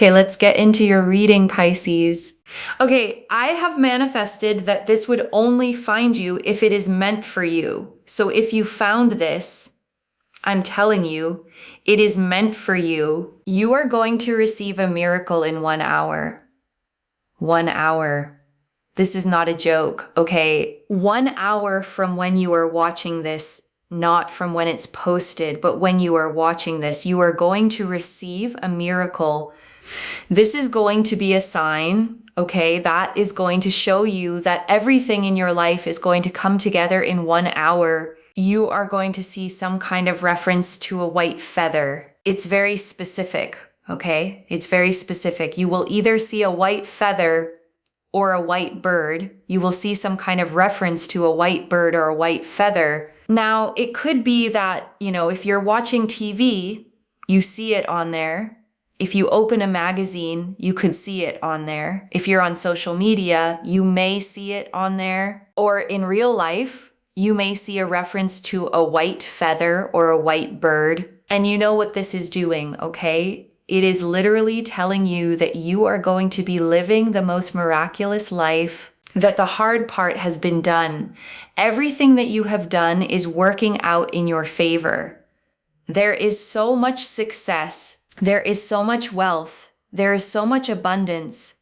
Okay, let's get into your reading, Pisces. Okay, I have manifested that this would only find you if it is meant for you. So if you found this, I'm telling you, it is meant for you. You are going to receive a miracle in 1 hour. 1 hour. This is not a joke, okay? 1 hour from when you are watching this, not from when it's posted, but when you are watching this, you are going to receive a miracle. This is going to be a sign, okay, that is going to show you that everything in your life is going to come together in 1 hour. You are going to see some kind of reference to a white feather. It's very specific, okay? It's very specific. You will either see a white feather or a white bird. You will see some kind of reference to a white bird or a white feather. Now, it could be that, if you're watching TV, you see it on there. If you open a magazine, you could see it on there. If you're on social media, you may see it on there. Or in real life, you may see a reference to a white feather or a white bird. And you know what this is doing, okay? It is literally telling you that you are going to be living the most miraculous life, that the hard part has been done. Everything that you have done is working out in your favor. There is so much success. There is so much wealth. There is so much abundance.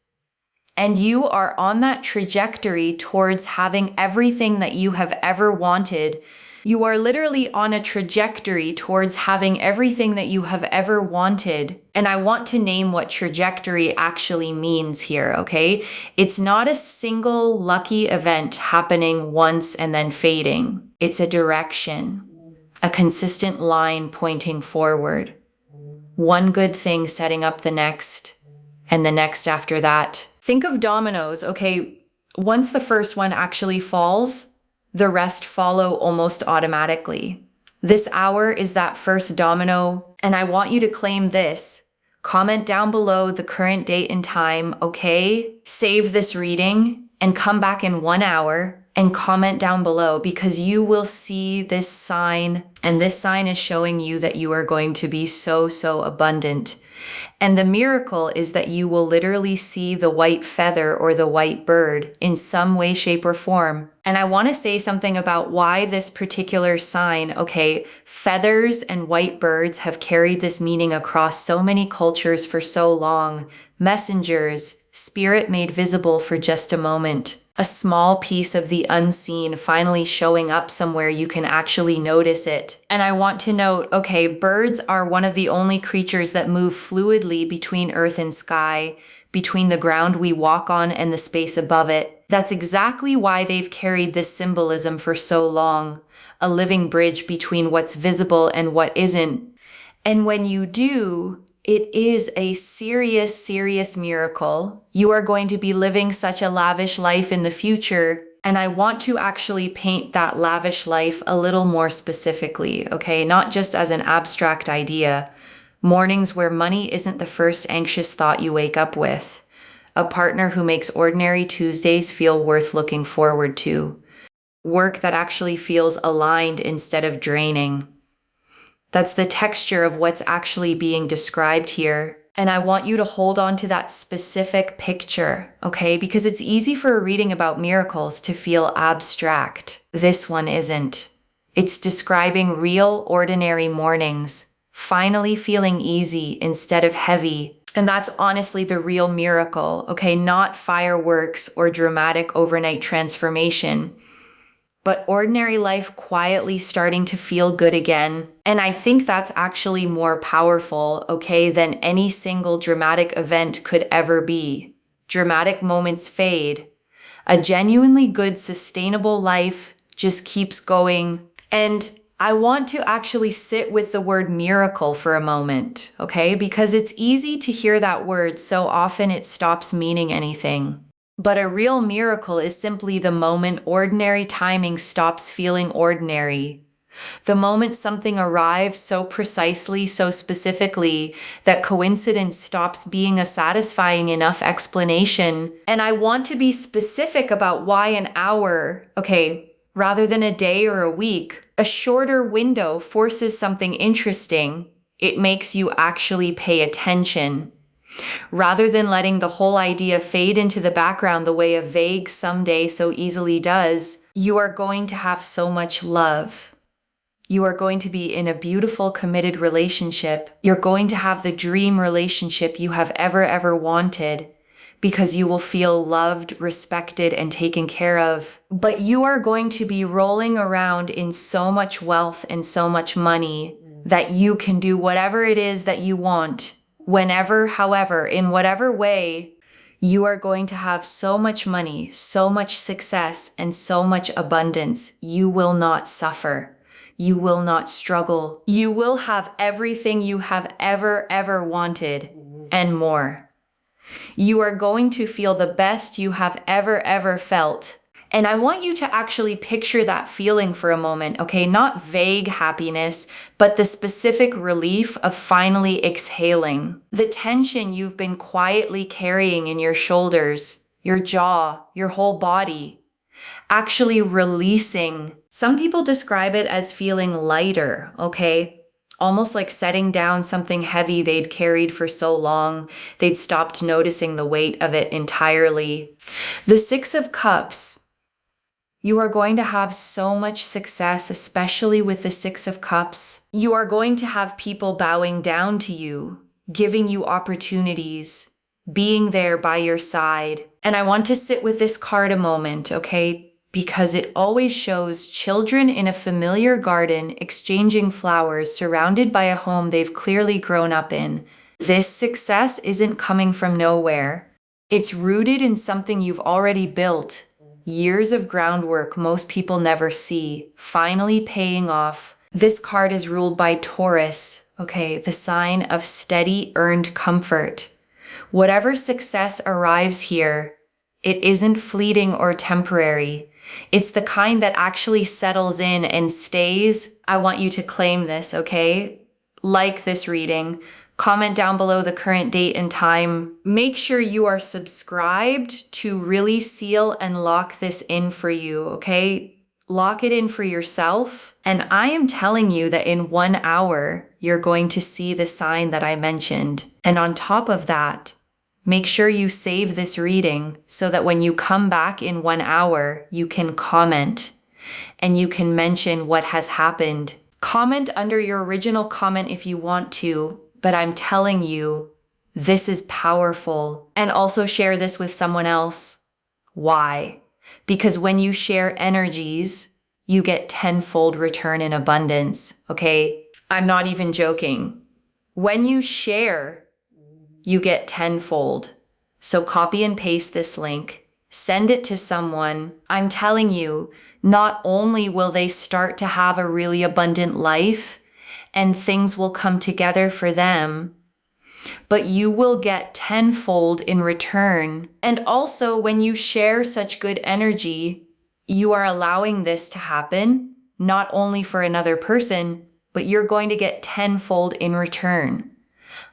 And you are on that trajectory towards having everything that you have ever wanted. You are literally on a trajectory towards having everything that you have ever wanted. And I want to name what trajectory actually means here, okay? It's not a single lucky event happening once and then fading. It's a direction, a consistent line pointing forward. One good thing setting up the next, and the next after that. Think of dominoes, okay? Once the first one actually falls, the rest follow almost automatically. This hour is that first domino, and I want you to claim this. Comment down below the current date and time, okay? Save this reading and come back in 1 hour and comment down below, because you will see this sign, and this sign is showing you that you are going to be so abundant. And the miracle is that you will literally see the white feather or the white bird in some way, shape, or form. And I want to say something about why this particular sign, okay, feathers and white birds have carried this meaning across so many cultures for so long. Messengers, spirit made visible for just a moment. A small piece of the unseen finally showing up somewhere you can actually notice it. And I want to note, okay, birds are one of the only creatures that move fluidly between earth and sky, between the ground we walk on and the space above it. That's exactly why they've carried this symbolism for so long, a living bridge between what's visible and what isn't. And when you do, it is a serious miracle. You are going to be living such a lavish life in the future. And I want to actually paint that lavish life a little more specifically, okay? Not just as an abstract idea. Mornings where money isn't the first anxious thought you wake up with. A partner who makes ordinary Tuesdays feel worth looking forward to. Work that actually feels aligned instead of draining. That's the texture of what's actually being described here. And I want you to hold on to that specific picture, okay? Because it's easy for a reading about miracles to feel abstract. This one isn't. It's describing real, ordinary mornings, finally feeling easy instead of heavy. And that's honestly the real miracle, okay? Not fireworks or dramatic overnight transformation, but ordinary life quietly starting to feel good again. And I think that's actually more powerful, okay, than any single dramatic event could ever be. Dramatic moments fade. A genuinely good, sustainable life just keeps going. And I want to actually sit with the word miracle for a moment, okay? Because it's easy to hear that word so often it stops meaning anything. But a real miracle is simply the moment ordinary timing stops feeling ordinary. The moment something arrives so precisely, so specifically, that coincidence stops being a satisfying enough explanation. And I want to be specific about why an hour, okay, rather than a day or a week. A shorter window forces something interesting. It makes you actually pay attention. Rather than letting the whole idea fade into the background the way a vague someday so easily does, you are going to have so much love. You are going to be in a beautiful, committed relationship. You're going to have the dream relationship you have ever wanted because you will feel loved, respected, and taken care of. But you are going to be rolling around in so much wealth and so much money that you can do whatever it is that you want, whenever, however, in whatever way. You are going to have so much money, so much success, and so much abundance. You will not suffer. You will not struggle. You will have everything you have ever wanted and more. You are going to feel the best you have ever felt. And I want you to actually picture that feeling for a moment, okay? Not vague happiness, but the specific relief of finally exhaling. The tension you've been quietly carrying in your shoulders, your jaw, your whole body. Actually releasing. Some people describe it as feeling lighter, okay? Almost like setting down something heavy they'd carried for so long, they'd stopped noticing the weight of it entirely. The Six of Cups. You are going to have so much success, especially with the Six of Cups. You are going to have people bowing down to you, giving you opportunities, being there by your side. And I want to sit with this card a moment, okay? Because it always shows children in a familiar garden exchanging flowers surrounded by a home they've clearly grown up in. This success isn't coming from nowhere. It's rooted in something you've already built. Years of groundwork most people never see, finally paying off. This card is ruled by Taurus, okay, the sign of steady earned comfort. Whatever success arrives here, it isn't fleeting or temporary. It's the kind that actually settles in and stays. I want you to claim this, okay? Like this reading. Comment down below the current date and time. Make sure you are subscribed to really seal and lock this in for you, okay? Lock it in for yourself. And I am telling you that in 1 hour, you're going to see the sign that I mentioned. And on top of that, make sure you save this reading so that when you come back in 1 hour, you can comment and you can mention what has happened. Comment under your original comment if you want to. But I'm telling you, this is powerful. And also share this with someone else. Why? Because when you share energies, you get tenfold return in abundance, okay? I'm not even joking. When you share, you get tenfold. So copy and paste this link, send it to someone. I'm telling you, not only will they start to have a really abundant life, and things will come together for them, but you will get tenfold in return. And also, when you share such good energy, you are allowing this to happen, not only for another person, but you're going to get tenfold in return.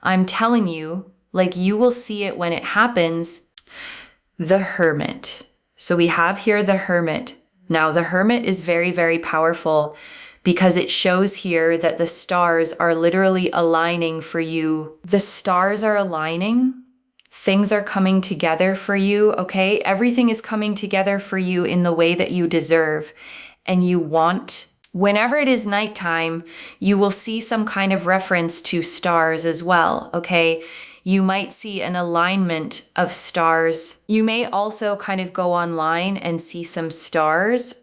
I'm telling you, like you will see it when it happens. The Hermit. So we have here the Hermit. Now, the Hermit is very powerful, because it shows here that the stars are literally aligning for you. The stars are aligning. Things are coming together for you, okay? Everything is coming together for you in the way that you deserve and you want. Whenever it is nighttime, you will see some kind of reference to stars as well, okay? You might see an alignment of stars. You may also kind of go online and see some stars,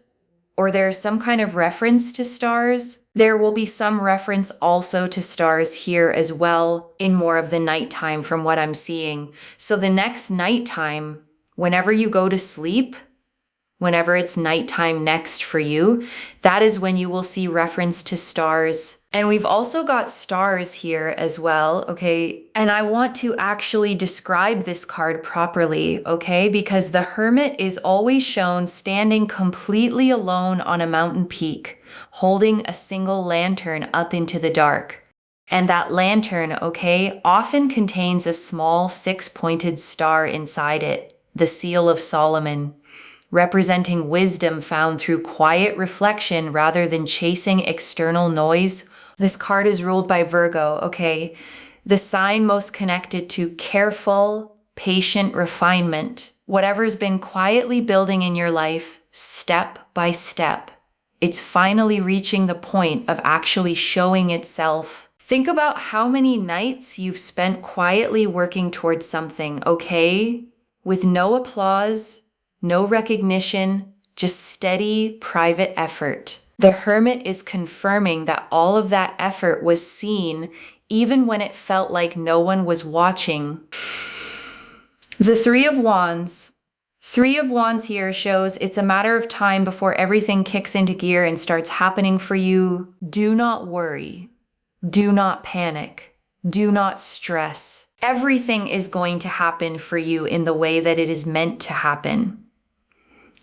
or there's some kind of reference to stars. There will be some reference also to stars here as well in more of the nighttime from what I'm seeing. So the next nighttime, whenever you go to sleep, whenever it's nighttime next for you, that is when you will see reference to stars. And we've also got stars here as well, okay? And I want to actually describe this card properly, okay? Because the Hermit is always shown standing completely alone on a mountain peak, holding a single lantern up into the dark. And that lantern, okay, often contains a small 6-pointed star inside it, the Seal of Solomon, representing wisdom found through quiet reflection rather than chasing external noise. This card is ruled by Virgo, okay? The sign most connected to careful, patient refinement. Whatever's been quietly building in your life, step by step, it's finally reaching the point of actually showing itself. Think about how many nights you've spent quietly working towards something, okay? With no applause, no recognition, just steady, private effort. The Hermit is confirming that all of that effort was seen, even when it felt like no one was watching. The Three of Wands. Three of Wands here shows it's a matter of time before everything kicks into gear and starts happening for you. Do not worry. Do not panic. Do not stress. Everything is going to happen for you in the way that it is meant to happen.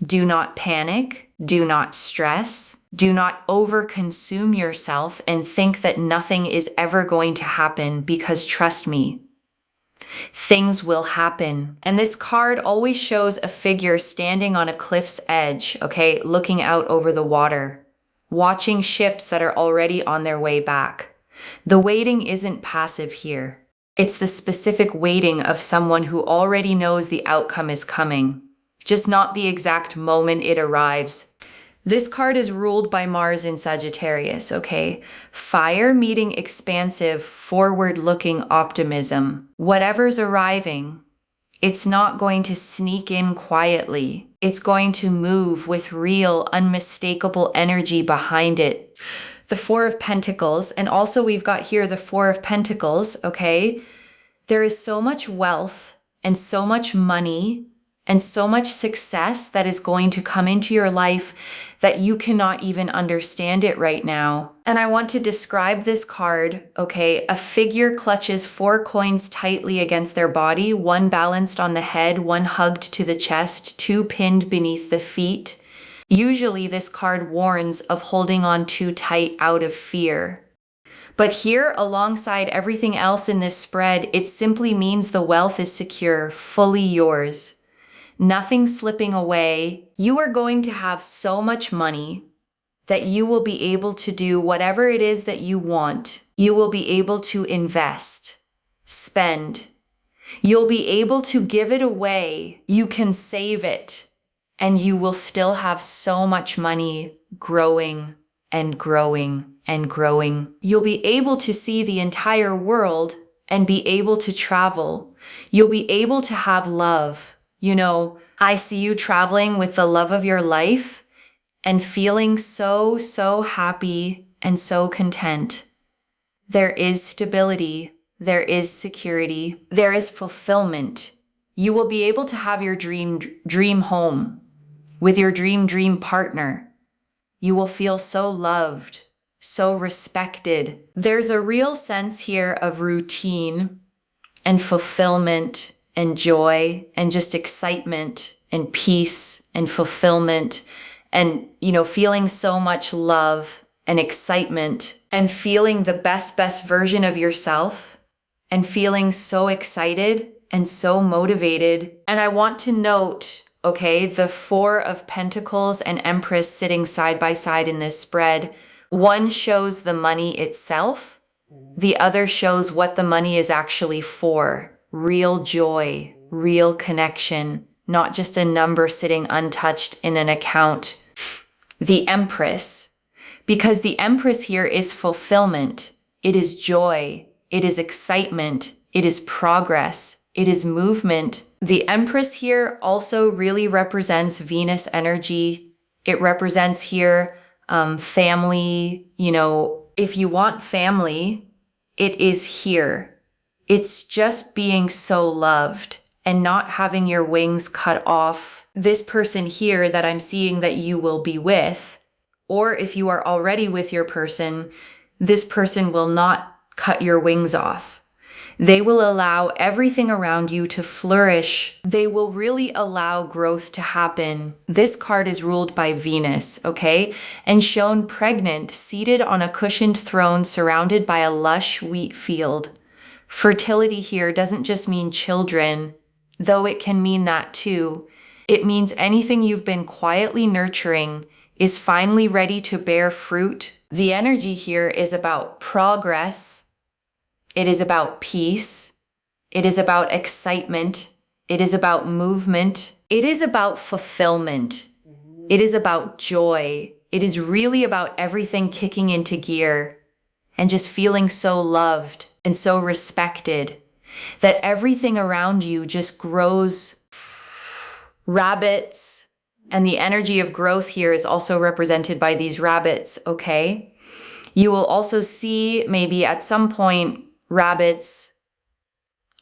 Do not panic. Do not stress. Do not overconsume yourself and think that nothing is ever going to happen, because trust me, things will happen. And this card always shows a figure standing on a cliff's edge, okay, looking out over the water, watching ships that are already on their way back. The waiting isn't passive here. It's the specific waiting of someone who already knows the outcome is coming, just not the exact moment it arrives. This card is ruled by Mars in Sagittarius, okay? Fire meeting expansive, forward-looking optimism. Whatever's arriving, it's not going to sneak in quietly. It's going to move with real, unmistakable energy behind it. The Four of Pentacles, and also we've got here the Four of Pentacles, okay? There is so much wealth and so much money and so much success that is going to come into your life that you cannot even understand it right now. And I want to describe this card, okay? A figure clutches 4 coins tightly against their body, one balanced on the head, one hugged to the chest, 2 pinned beneath the feet. Usually this card warns of holding on too tight out of fear. But here, alongside everything else in this spread, it simply means the wealth is secure, fully yours. Nothing slipping away. You are going to have so much money that you will be able to do whatever it is that you want. You will be able to invest, spend. You'll be able to give it away. You can save it, and you will still have so much money growing and growing and growing. You'll be able to see the entire world and be able to travel. You'll be able to have love. You know, I see you traveling with the love of your life and feeling so, so happy and so content. There is stability. There is security. There is fulfillment. You will be able to have your dream home with your dream partner. You will feel so loved, so respected. There's a real sense here of routine and fulfillment and joy and just excitement and peace and fulfillment and, you know, feeling so much love and excitement and feeling the best version of yourself and feeling so excited and so motivated. And I want to note, okay, the Four of Pentacles and Empress sitting side by side in this spread. One shows the money itself. The other shows what the money is actually for. Real joy, real connection, not just a number sitting untouched in an account. The Empress, because the Empress here is fulfillment. It is joy. It is excitement. It is progress. It is movement. The Empress here also really represents Venus energy. It represents here family. You know, if you want family, it is here. It's just being so loved and not having your wings cut off. This person here that I'm seeing that you will be with, or if you are already with your person, this person will not cut your wings off. They will allow everything around you to flourish. They will really allow growth to happen. This card is ruled by Venus, okay? And shown pregnant, seated on a cushioned throne surrounded by a lush wheat field. Fertility here doesn't just mean children, though it can mean that too. It means anything you've been quietly nurturing is finally ready to bear fruit. The energy here is about progress, It is about peace. It is about excitement. It is about movement. It is about fulfillment. It is about joy. It is really about everything kicking into gear and just feeling so loved and so respected that everything around you just grows. Rabbits, and the energy of growth here is also represented by these rabbits, okay? You will also see maybe at some point rabbits,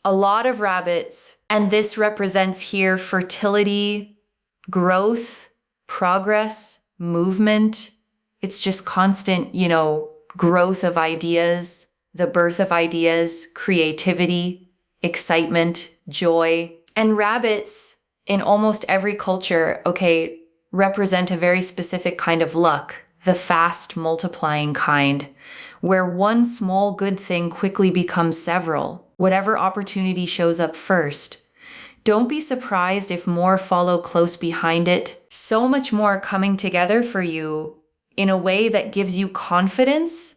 a lot of rabbits, and this represents here fertility, growth, progress, movement. It's just constant, growth of ideas, the birth of ideas, creativity, excitement, joy. And rabbits in almost every culture, okay, represent a very specific kind of luck, the fast multiplying kind, where one small good thing quickly becomes several, whatever opportunity shows up first. Don't be surprised if more follow close behind it. So much more coming together for you in a way that gives you confidence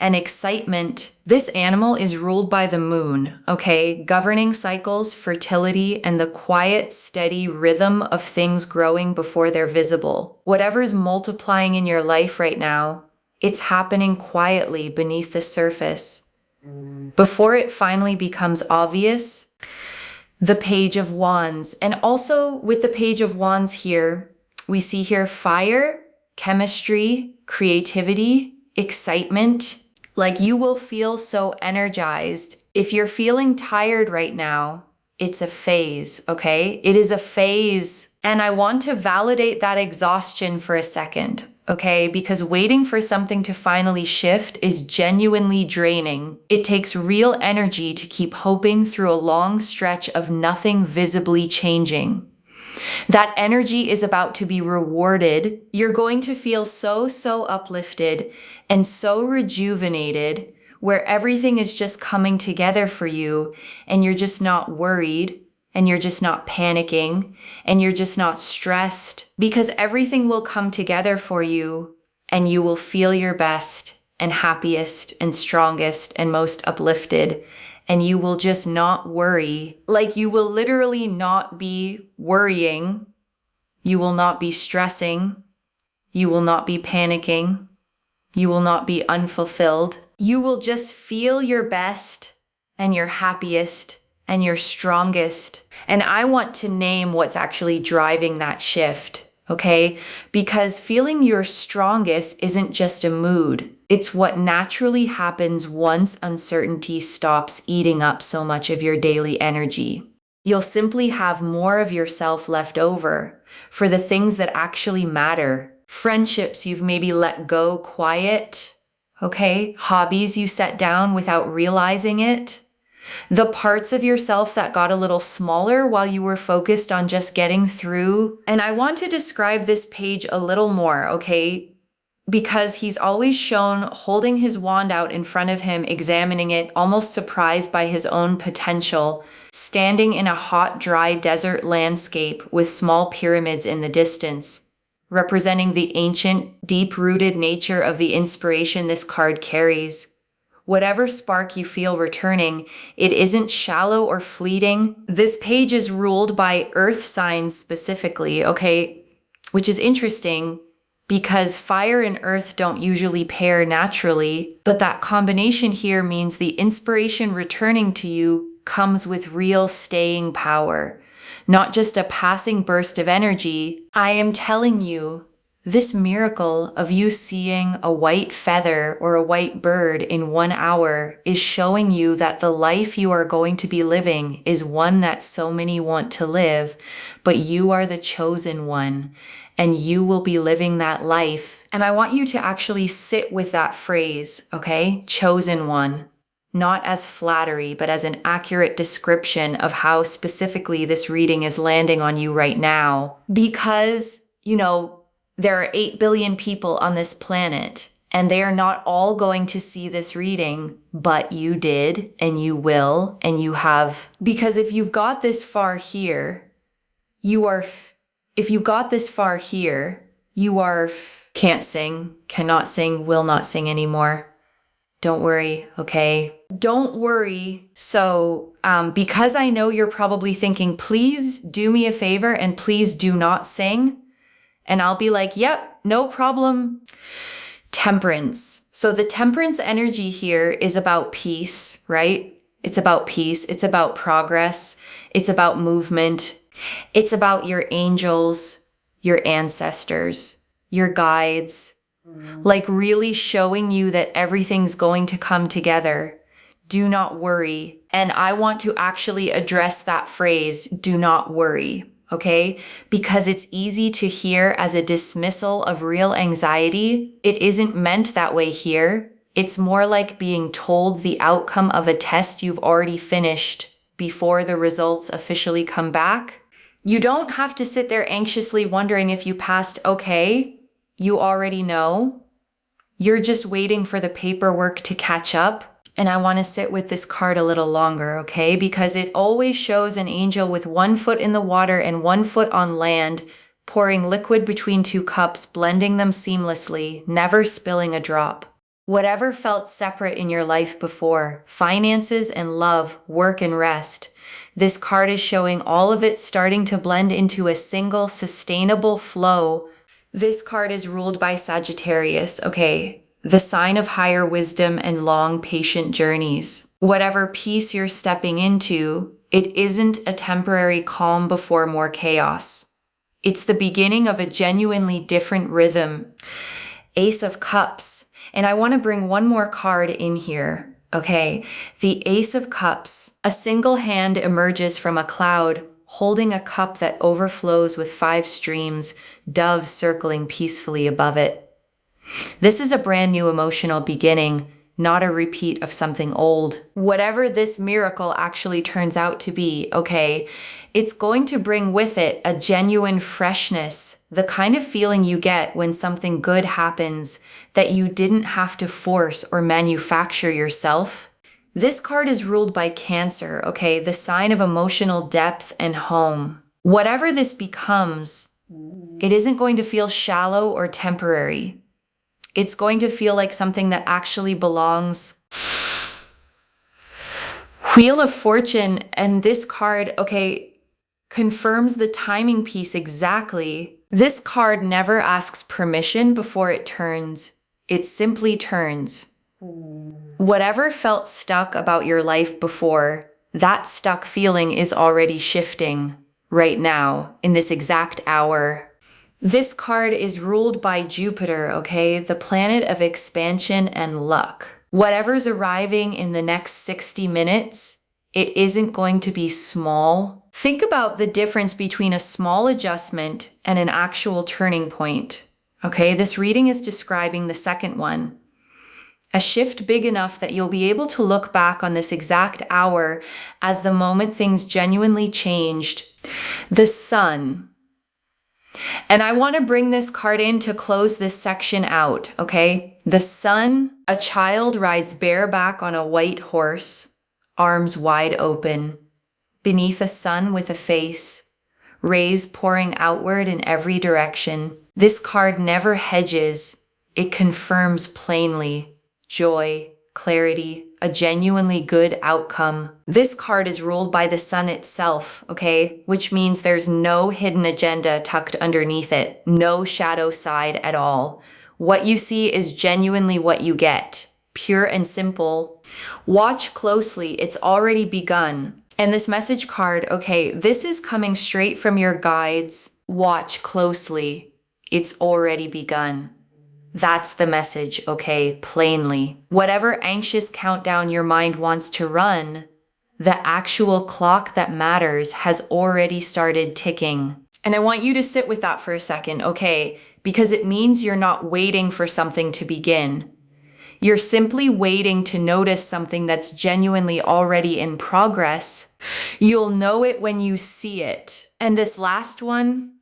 and excitement. This animal is ruled by the moon, okay? Governing cycles, fertility, and the quiet, steady rhythm of things growing before they're visible. Whatever's multiplying in your life right now, it's happening quietly beneath the surface. Before it finally becomes obvious, the Page of Wands. And also with the Page of Wands here, we see here fire, chemistry, creativity, excitement. Like you will feel so energized. If you're feeling tired right now, it's a phase, okay? It is a phase. And I want to validate that exhaustion for a second, okay? Because waiting for something to finally shift is genuinely draining. It takes real energy to keep hoping through a long stretch of nothing visibly changing. That energy is about to be rewarded. You're going to feel so uplifted and so rejuvenated, where everything is just coming together for you and you're just not worried and you're just not panicking and you're just not stressed, because everything will come together for you and you will feel your best and happiest and strongest and most uplifted. And you will just not worry. Like you will literally not be worrying. You will not be stressing. You will not be panicking. You will not be unfulfilled. You will just feel your best and your happiest and your strongest. And I want to name what's actually driving that shift, okay? Because feeling your strongest isn't just a mood. It's what naturally happens once uncertainty stops eating up so much of your daily energy. You'll simply have more of yourself left over for the things that actually matter. Friendships you've maybe let go quiet, okay? Hobbies you set down without realizing it. The parts of yourself that got a little smaller while you were focused on just getting through. And I want to describe this page a little more, okay? Because he's always shown holding his wand out in front of him, examining it, almost surprised by his own potential, standing in a hot, dry desert landscape with small pyramids in the distance, representing the ancient, deep-rooted nature of the inspiration this card carries. Whatever spark you feel returning, it isn't shallow or fleeting. This page is ruled by earth signs specifically, okay? Which is interesting because fire and earth don't usually pair naturally, but that combination here means the inspiration returning to you comes with real staying power, not just a passing burst of energy. I am telling you, this miracle of you seeing a white feather or a white bird in 1 hour is showing you that the life you are going to be living is one that so many want to live, but you are the chosen one, and you will be living that life. And I want you to actually sit with that phrase, okay? Chosen one. Not as flattery, but as an accurate description of how specifically this reading is landing on you right now. Because, there are 8 billion people on this planet, and they are not all going to see this reading, but you did, and you will, and you have. Because if you've got this far here, can't sing, cannot sing, will not sing anymore. Don't worry, okay? Don't worry. So, because I know you're probably thinking, please do me a favor and please do not sing. And I'll be like, yep, no problem. Temperance. So the temperance energy here is about peace, right? It's about peace. It's about progress. It's about movement. It's about your angels, your ancestors, your guides, like really showing you that everything's going to come together. Do not worry. And I want to actually address that phrase, do not worry. Okay? Because it's easy to hear as a dismissal of real anxiety. It isn't meant that way here. It's more like being told the outcome of a test you've already finished before the results officially come back. You don't have to sit there anxiously wondering if you passed okay. You already know. You're just waiting for the paperwork to catch up. And I want to sit with this card a little longer, okay? Because it always shows an angel with 1 foot in the water and 1 foot on land, pouring liquid between 2 cups, blending them seamlessly, never spilling a drop. Whatever felt separate in your life before, finances and love, work and rest, this card is showing all of it starting to blend into a single sustainable flow. This card is ruled by Sagittarius, okay? The sign of higher wisdom and long, patient journeys. Whatever peace you're stepping into, it isn't a temporary calm before more chaos. It's the beginning of a genuinely different rhythm. Ace of Cups. And I want to bring one more card in here, okay? The Ace of Cups. A single hand emerges from a cloud, holding a cup that overflows with 5 streams, doves circling peacefully above it. This is a brand new emotional beginning, not a repeat of something old. Whatever this miracle actually turns out to be, okay, it's going to bring with it a genuine freshness, the kind of feeling you get when something good happens that you didn't have to force or manufacture yourself. This card is ruled by Cancer, okay, the sign of emotional depth and home. Whatever this becomes, it isn't going to feel shallow or temporary. It's going to feel like something that actually belongs. Wheel of Fortune, and this card, okay, confirms the timing piece exactly. This card never asks permission before it turns. It simply turns. Whatever felt stuck about your life before, that stuck feeling is already shifting right now, in this exact hour. This card is ruled by Jupiter, okay? The planet of expansion and luck. Whatever's arriving in the next 60 minutes, it isn't going to be small. Think about the difference between a small adjustment and an actual turning point, okay? This reading is describing the second one. A shift big enough that you'll be able to look back on this exact hour as the moment things genuinely changed. The Sun. And I want to bring this card in to close this section out, okay? The Sun, a child rides bareback on a white horse, arms wide open, beneath a sun with a face, rays pouring outward in every direction. This card never hedges. It confirms plainly joy, clarity, a genuinely good outcome. This card is ruled by the sun itself, okay? Which means there's no hidden agenda tucked underneath it, no shadow side at all. What you see is genuinely what you get, pure and simple. Watch closely, it's already begun. And this message card, okay, this is coming straight from your guides. Watch closely, it's already begun. That's the message, okay, plainly. Whatever anxious countdown your mind wants to run, the actual clock that matters has already started ticking. And I want you to sit with that for a second, okay? Because it means you're not waiting for something to begin. You're simply waiting to notice something that's genuinely already in progress. You'll know it when you see it. And this last one,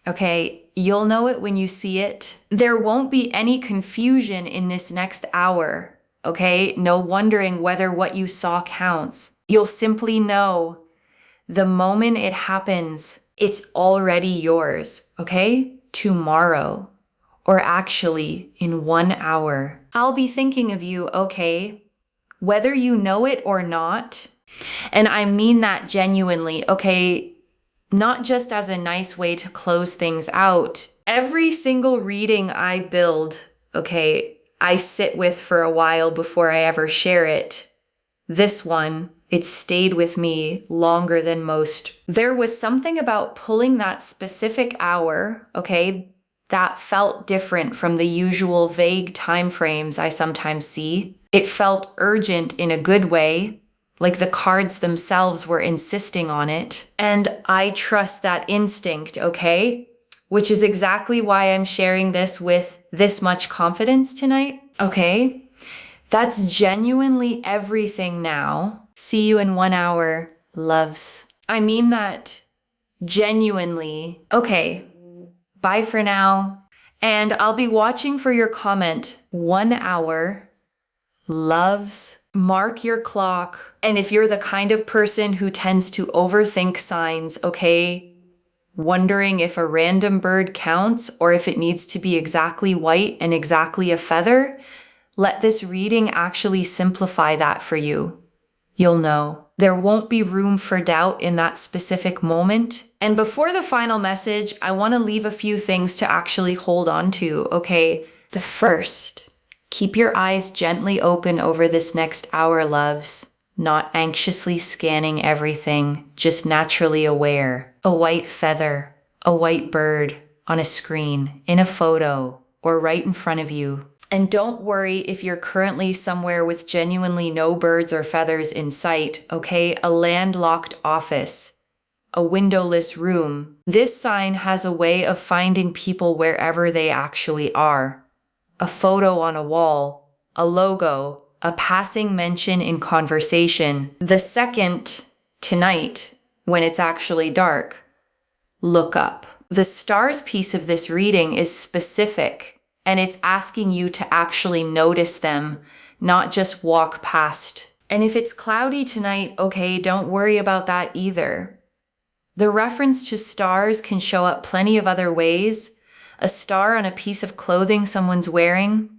okay, you'll know it when you see it. There won't be any confusion in this next hour, okay? No wondering whether what you saw counts. You'll simply know the moment it happens, it's already yours, okay? Tomorrow or actually in 1 hour. I'll be thinking of you, okay? Whether you know it or not. And I mean that genuinely, okay? Not just as a nice way to close things out. Every single reading I build, okay, I sit with for a while before I ever share it. This one, it stayed with me longer than most. There was something about pulling that specific hour, okay, that felt different from the usual vague time frames I sometimes see. It felt urgent in a good way, like the cards themselves were insisting on it. And I trust that instinct, okay? Which is exactly why I'm sharing this with this much confidence tonight, okay? That's genuinely everything now. See you in 1 hour, loves. I mean that genuinely. Okay, bye for now. And I'll be watching for your comment. 1 hour, loves. Mark your clock. And if you're the kind of person who tends to overthink signs, okay, wondering if a random bird counts or if it needs to be exactly white and exactly a feather, let this reading actually simplify that for you. You'll know. There won't be room for doubt in that specific moment. And before the final message, I want to leave a few things to actually hold on to, okay? The first, keep your eyes gently open over this next hour, loves. Not anxiously scanning everything, just naturally aware. A white feather, a white bird, on a screen, in a photo, or right in front of you. And don't worry if you're currently somewhere with genuinely no birds or feathers in sight, okay? A landlocked office, a windowless room. This sign has a way of finding people wherever they actually are. A photo on a wall, a logo, a passing mention in conversation. The second, tonight, when it's actually dark, look up. The stars piece of this reading is specific, and it's asking you to actually notice them, not just walk past. And if it's cloudy tonight, okay, don't worry about that either. The reference to stars can show up plenty of other ways. A star on a piece of clothing someone's wearing,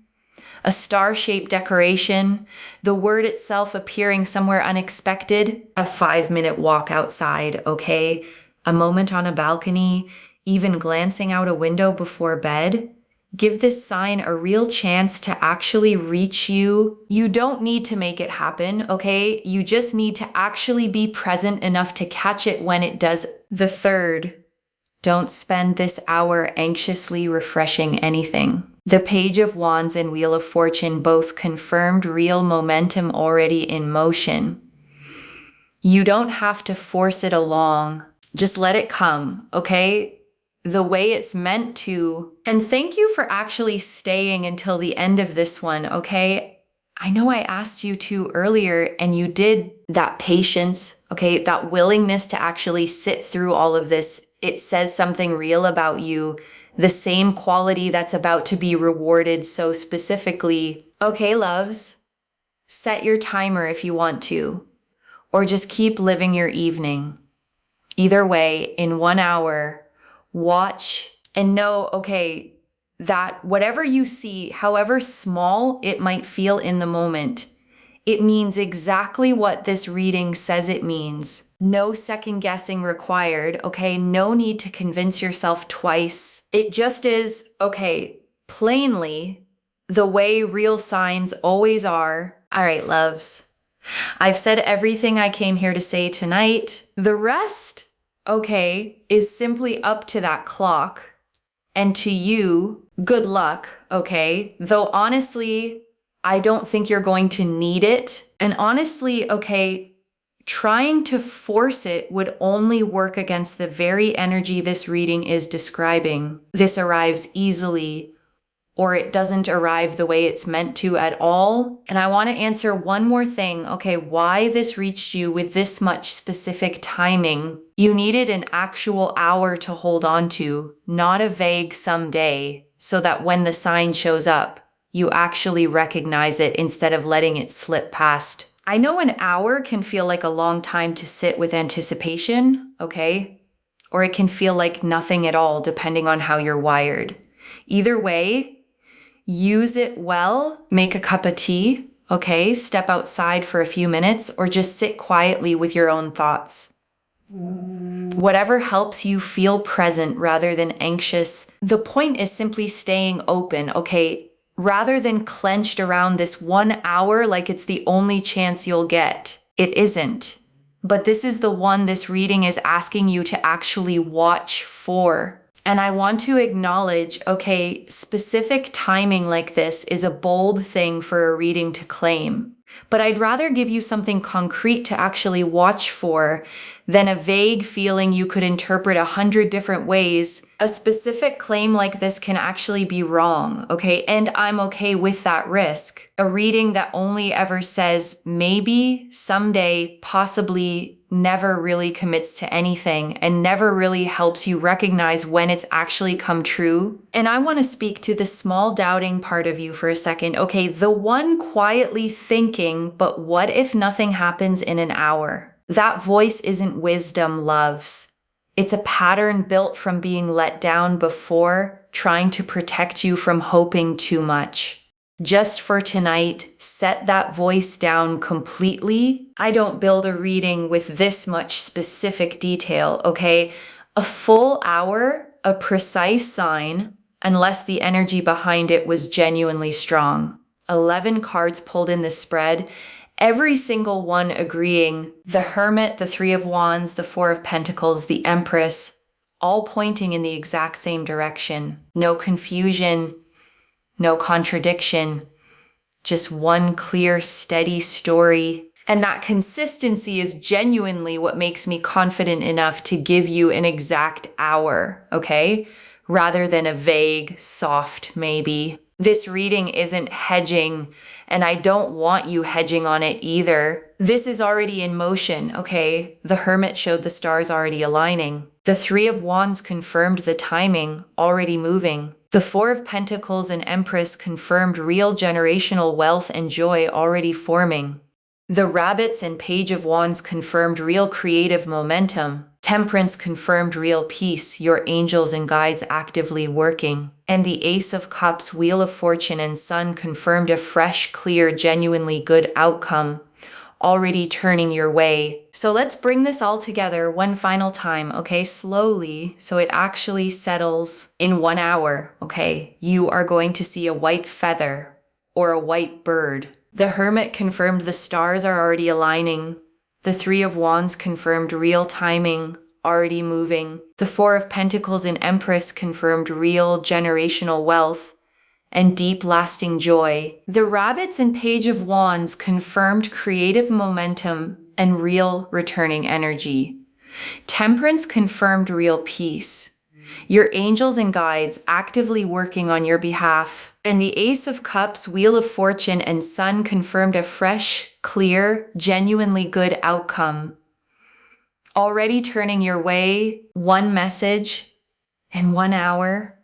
a star-shaped decoration, the word itself appearing somewhere unexpected, a 5-minute walk outside, okay? A moment on a balcony, even glancing out a window before bed. Give this sign a real chance to actually reach you. You don't need to make it happen, okay? You just need to actually be present enough to catch it when it does. The third, don't spend this hour anxiously refreshing anything. The Page of Wands and Wheel of Fortune both confirmed real momentum already in motion. You don't have to force it along. Just let it come, okay? The way it's meant to. And thank you for actually staying until the end of this one, okay? I know I asked you to earlier and you did. That patience, okay? That willingness to actually sit through all of this. It says something real about you. The same quality that's about to be rewarded so specifically. Okay, loves, set your timer if you want to, or just keep living your evening. Either way, in 1 hour, watch and know, okay, that whatever you see, however small it might feel in the moment, it means exactly what this reading says it means. No second guessing required, okay? No need to convince yourself twice. It just is, okay, plainly, the way real signs always are. All right, loves. I've said everything I came here to say tonight. The rest, okay, is simply up to that clock. And to you, good luck, okay? Though honestly, I don't think you're going to need it. And honestly, okay, trying to force it would only work against the very energy this reading is describing. This arrives easily, or it doesn't arrive the way it's meant to at all. And I want to answer one more thing, okay, why this reached you with this much specific timing. You needed an actual hour to hold on to, not a vague someday, so that when the sign shows up, you actually recognize it instead of letting it slip past. I know an hour can feel like a long time to sit with anticipation, okay? Or it can feel like nothing at all, depending on how you're wired. Either way, use it well, make a cup of tea, okay? Step outside for a few minutes or just sit quietly with your own thoughts. Whatever helps you feel present rather than anxious. The point is simply staying open, okay? Rather than clenched around this 1 hour like it's the only chance you'll get. It isn't. But this is the one this reading is asking you to actually watch for. And I want to acknowledge, okay, specific timing like this is a bold thing for a reading to claim. But I'd rather give you something concrete to actually watch for than a vague feeling you could interpret 100 different ways. A specific claim like this can actually be wrong, okay? And I'm okay with that risk. A reading that only ever says maybe, someday, possibly, never really commits to anything and never really helps you recognize when it's actually come true. And I want to speak to the small doubting part of you for a second. Okay, the one quietly thinking, but what if nothing happens in an hour? That voice isn't wisdom, loves. It's a pattern built from being let down before, trying to protect you from hoping too much. Just for tonight, set that voice down completely. I don't build a reading with this much specific detail, okay? A full hour, a precise sign, unless the energy behind it was genuinely strong. 11 cards pulled in the spread, every single one agreeing. The Hermit, the Three of Wands, the Four of Pentacles, the Empress, all pointing in the exact same direction. No confusion. No contradiction, just one clear, steady story. And that consistency is genuinely what makes me confident enough to give you an exact hour, okay? Rather than a vague, soft maybe. This reading isn't hedging, and I don't want you hedging on it either. This is already in motion, okay? The Hermit showed the stars already aligning. The Three of Wands confirmed the timing, already moving. The Four of Pentacles and Empress confirmed real generational wealth and joy already forming. The Rabbits and Page of Wands confirmed real creative momentum. Temperance confirmed real peace, your angels and guides actively working. And the Ace of Cups, Wheel of Fortune, and Sun confirmed a fresh, clear, genuinely good outcome, already turning your way. So let's bring this all together one final time, okay? Slowly, so it actually settles in 1 hour, okay? You are going to see a white feather or a white bird. The Hermit confirmed the stars are already aligning. The Three of Wands confirmed real timing, already moving. The Four of Pentacles and Empress confirmed real generational wealth and deep lasting joy. The Rabbits and Page of Wands confirmed creative momentum and real returning energy. Temperance confirmed real peace. Your angels and guides actively working on your behalf. And the Ace of Cups, Wheel of Fortune, and Sun confirmed a fresh, clear, genuinely good outcome. Already turning your way, one message in 1 hour.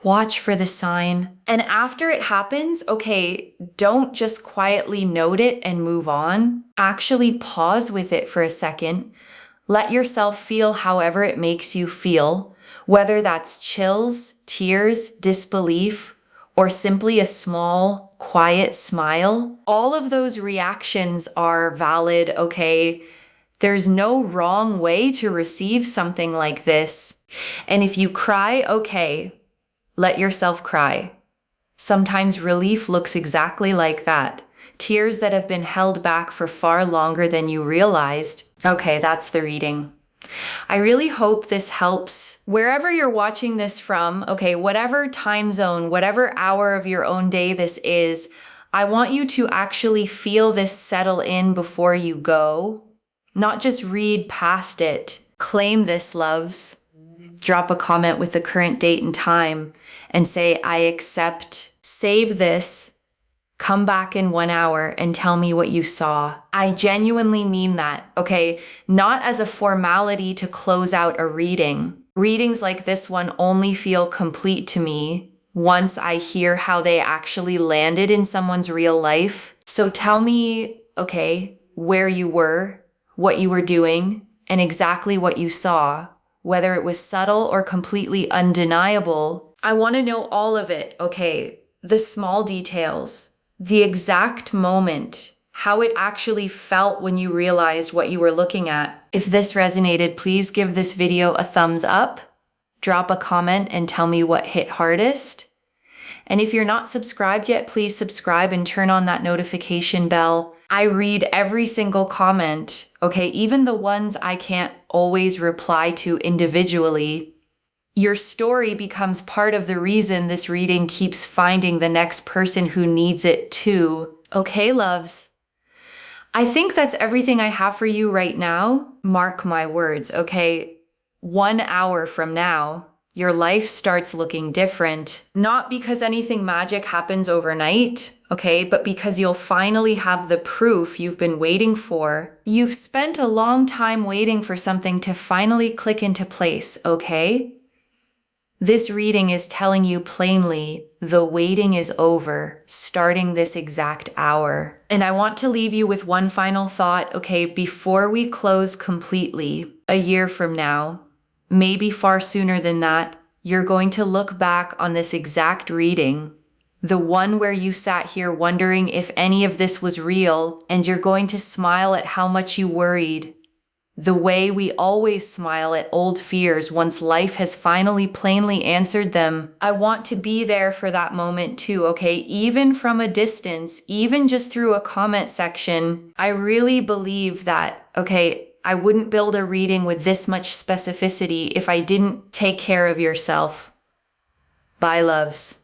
Watch for the sign. And after it happens, okay, don't just quietly note it and move on. Actually pause with it for a second. Let yourself feel however it makes you feel, whether that's chills, tears, disbelief, or simply a small, quiet smile. All of those reactions are valid, okay? There's no wrong way to receive something like this. And if you cry, okay, let yourself cry. Sometimes relief looks exactly like that. Tears that have been held back for far longer than you realized. Okay, that's the reading. I really hope this helps. Wherever you're watching this from, okay, whatever time zone, whatever hour of your own day this is, I want you to actually feel this settle in before you go. Not just read past it. Claim this, loves. Drop a comment with the current date and time and say, I accept. Save this. Come back in 1 hour and tell me what you saw. I genuinely mean that, okay? Not as a formality to close out a reading. Readings like this one only feel complete to me once I hear how they actually landed in someone's real life. So tell me, okay, where you were, what you were doing, and exactly what you saw. Whether it was subtle or completely undeniable, I want to know all of it, okay? The small details, the exact moment, how it actually felt when you realized what you were looking at. If this resonated, please give this video a thumbs up, drop a comment and tell me what hit hardest. And if you're not subscribed yet, please subscribe and turn on that notification bell. I read every single comment, okay? Even the ones I can't always reply to individually. Your story becomes part of the reason this reading keeps finding the next person who needs it too. Okay, loves? I think that's everything I have for you right now. Mark my words, okay? 1 hour from now, your life starts looking different. Not because anything magic happens overnight, okay? But because you'll finally have the proof you've been waiting for. You've spent a long time waiting for something to finally click into place, okay? This reading is telling you plainly, the waiting is over, starting this exact hour. And I want to leave you with one final thought, okay? Before we close completely, a year from now, maybe far sooner than that, you're going to look back on this exact reading, the one where you sat here wondering if any of this was real, and you're going to smile at how much you worried. The way we always smile at old fears once life has finally plainly answered them. I want to be there for that moment too, okay? Even from a distance, even just through a comment section. I really believe that, okay, I wouldn't build a reading with this much specificity if I didn't take care of yourself. Bye, loves.